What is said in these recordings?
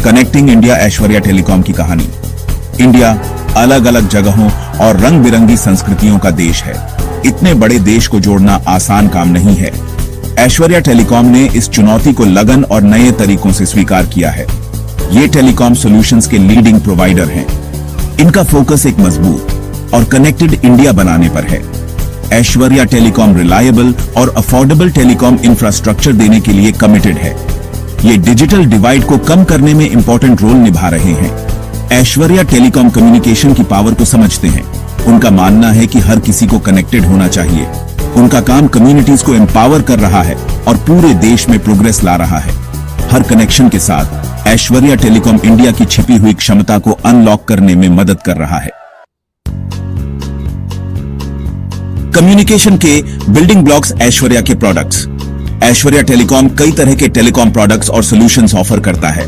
Connecting India Aishwarya telecom की कहानी। India अलग अलग जगहों और रंग बिरंगी संस्कृतियों का देश है। इतने बड़े देश को जोड़ना आसान काम नहीं है। ऐश्वर्या टेलीकॉम ने इस चुनौती को लगन और नए तरीकों से स्वीकार किया है। ये टेलीकॉम सॉल्यूशंस के लीडिंग प्रोवाइडर हैं। इनका फोकस एक मजबूत और कनेक्टेड इंडिया बनाने पर है। ऐश्वर्या टेलीकॉम रिलायबल और अफोर्डेबल टेलीकॉम इंफ्रास्ट्रक्चर देने के लिए कमिटेड है। ये डिजिटल डिवाइड को कम करने में इंपॉर्टेंट रोल निभा रहे हैं। ऐश्वर्या टेलीकॉम कम्युनिकेशन की पावर को समझते हैं। उनका मानना है कि हर किसी को कनेक्टेड होना चाहिए। उनका काम कम्युनिटीज को एम्पावर कर रहा है और पूरे देश में प्रोग्रेस ला रहा है। हर कनेक्शन के साथ ऐश्वर्या टेलीकॉम इंडिया की छिपी हुई क्षमता को अनलॉक करने में मदद कर रहा है। कम्युनिकेशन के बिल्डिंग ब्लॉक्स ऐश्वर्या के प्रोडक्ट्स। ऐश्वर्या टेलीकॉम कई तरह के टेलीकॉम प्रोडक्ट्स और सॉल्यूशंस ऑफर करता है।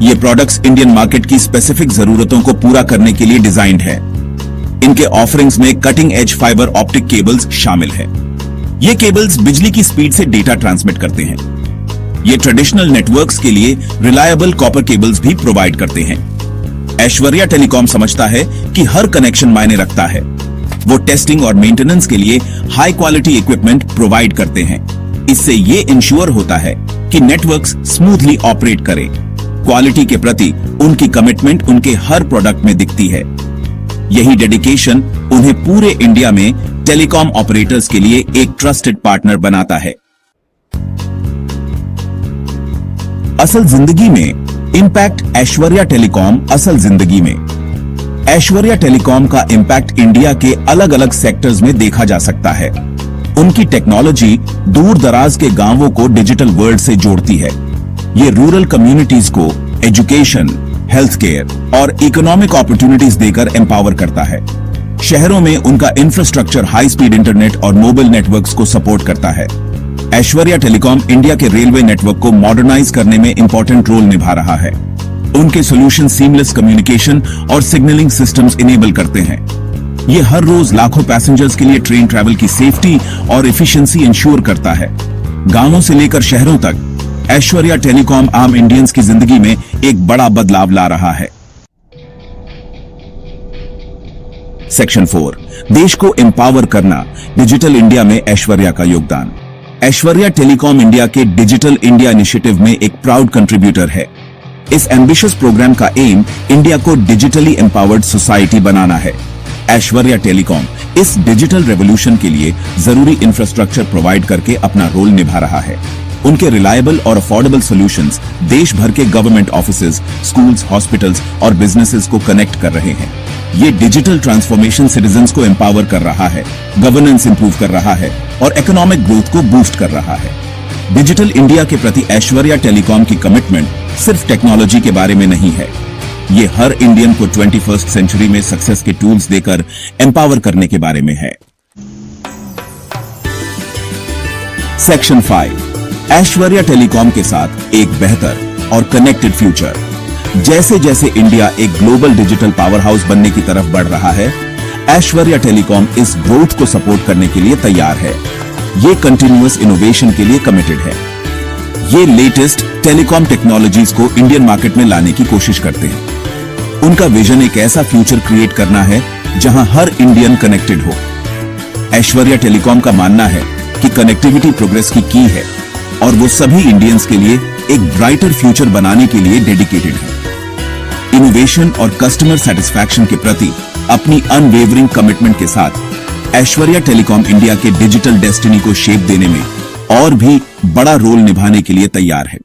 ये प्रोडक्ट्स इंडियन मार्केट की स्पेसिफिक जरूरतों को पूरा करने के लिए डिजाइंड है। इनके ऑफरिंग्स में cutting edge fibre optic cables शामिल है। ये केबल्स बिजली की स्पीड से डेटा ट्रांसमिट करते हैं। ये ट्रेडिशनल नेटवर्क्स के लिए रिलायबल कॉपर केबल्स भी प्रोवाइड करते हैं। ऐश्वर्या टेलीकॉम समझता है कि हर कनेक्शन मायने रखता है। वो टेस्टिंग और मेंटेनेंस के लिए हाई क्वालिटी इक्विपमेंट प्रोवाइड करते हैं। इससे ये इंश्योर होता है कि नेटवर्क्स स्मूथली ऑपरेट करें। क्वालिटी के प्रति उनकी कमिटमेंट उनके हर प्रोडक्ट में दिखती है। यही डेडिकेशन उन्हें पूरे इंडिया में टेलीकॉम ऑपरेटर्स के लिए एक ट्रस्टेड पार्टनर बनाता है। असल जिंदगी में इंपैक्ट ऐश्वर्या टेलीकॉम। असल जिंदगी में ऐश्वर्या टेलीकॉम का इंपैक्ट इंडिया के अलग अलग सेक्टर्स में देखा जा सकता है। उनकी टेक्नोलॉजी दूर दराज के गांवों को डिजिटल वर्ल्ड से जोड़ती है। ये रूरल कम्युनिटीज को एजुकेशन, हेल्थ केयर और इकोनॉमिक अपॉर्चुनिटीज देकर एम्पावर करता है। शहरों में उनका इंफ्रास्ट्रक्चर हाई स्पीड इंटरनेट और मोबाइल नेटवर्क्स को सपोर्ट करता है। ऐश्वर्या टेलीकॉम इंडिया के रेलवे नेटवर्क को मॉडर्नाइज करने में इंपॉर्टेंट रोल निभा रहा है। उनके सॉल्यूशन सीमलेस कम्युनिकेशन और सिग्नलिंग सिस्टम्स इनेबल करते हैं। ये हर रोज लाखों पैसेंजर्स के लिए ट्रेन ट्रैवल की सेफ्टी और एफिशिएंसी इंश्योर करता है। गांवों से लेकर शहरों तक ऐश्वर्या टेलीकॉम आम इंडियंस की जिंदगी में एक बड़ा बदलाव ला रहा है। सेक्शन 4, देश को एम्पावर करना। डिजिटल इंडिया में ऐश्वर्या का योगदान। ऐश्वर्या टेलीकॉम इंडिया के डिजिटल इंडिया इनिशिएटिव में एक प्राउड कंट्रीब्यूटर है। इस एम्बिशियस प्रोग्राम का एम इंडिया को डिजिटली एम्पावर्ड सोसाइटी बनाना है। ऐश्वर्या टेलीकॉम इस डिजिटल रेवोल्यूशन के लिए जरूरी इंफ्रास्ट्रक्चर प्रोवाइड करके अपना रोल निभा रहा है। उनके रिलायबल और अफोर्डेबल सॉल्यूशंस देश भर के गवर्नमेंट ऑफिसेज, स्कूल्स, हॉस्पिटल्स और बिजनेसेस को कनेक्ट कर रहे हैं। ये डिजिटल ट्रांसफॉर्मेशन सिटीजन्स को एम्पावर कर रहा है, गवर्नेंस इंप्रूव कर रहा है और इकोनॉमिक ग्रोथ को बूस्ट कर रहा है। डिजिटल इंडिया के प्रति ऐश्वर्या टेलीकॉम की कमिटमेंट सिर्फ टेक्नोलॉजी के बारे में नहीं है। ये हर इंडियन को 21st सेंचुरी में सक्सेस के टूल्स देकर एम्पावर करने के बारे में है। सेक्शन 5, ऐश्वर्या टेलीकॉम के साथ एक बेहतर और कनेक्टेड फ्यूचर। जैसे जैसे इंडिया एक ग्लोबल डिजिटल पावर हाउस बनने की तरफ बढ़ रहा है, ऐश्वर्या टेलीकॉम इस ग्रोथ को सपोर्ट करने के लिए तैयार है। ये कंटिन्यूअस इनोवेशन के लिए कमिटेड है। ये लेटेस्ट टेलीकॉम टेक्नोलॉजीज को इंडियन मार्केट में लाने की कोशिश करते हैं। उनका विजन एक ऐसा फ्यूचर क्रिएट करना है जहां हर इंडियन कनेक्टेड हो। ऐश्वर्या टेलीकॉम का मानना है कि कनेक्टिविटी प्रोग्रेस की है और वो सभी इंडियंस के लिए एक ब्राइटर फ्यूचर बनाने के लिए डेडिकेटेड है। इनोवेशन और कस्टमर सेटिस्फैक्शन के प्रति अपनी अनवेवरिंग कमिटमेंट के साथ ऐश्वर्या टेलीकॉम इंडिया के डिजिटल डेस्टिनी को शेप देने में और भी बड़ा रोल निभाने के लिए तैयार है।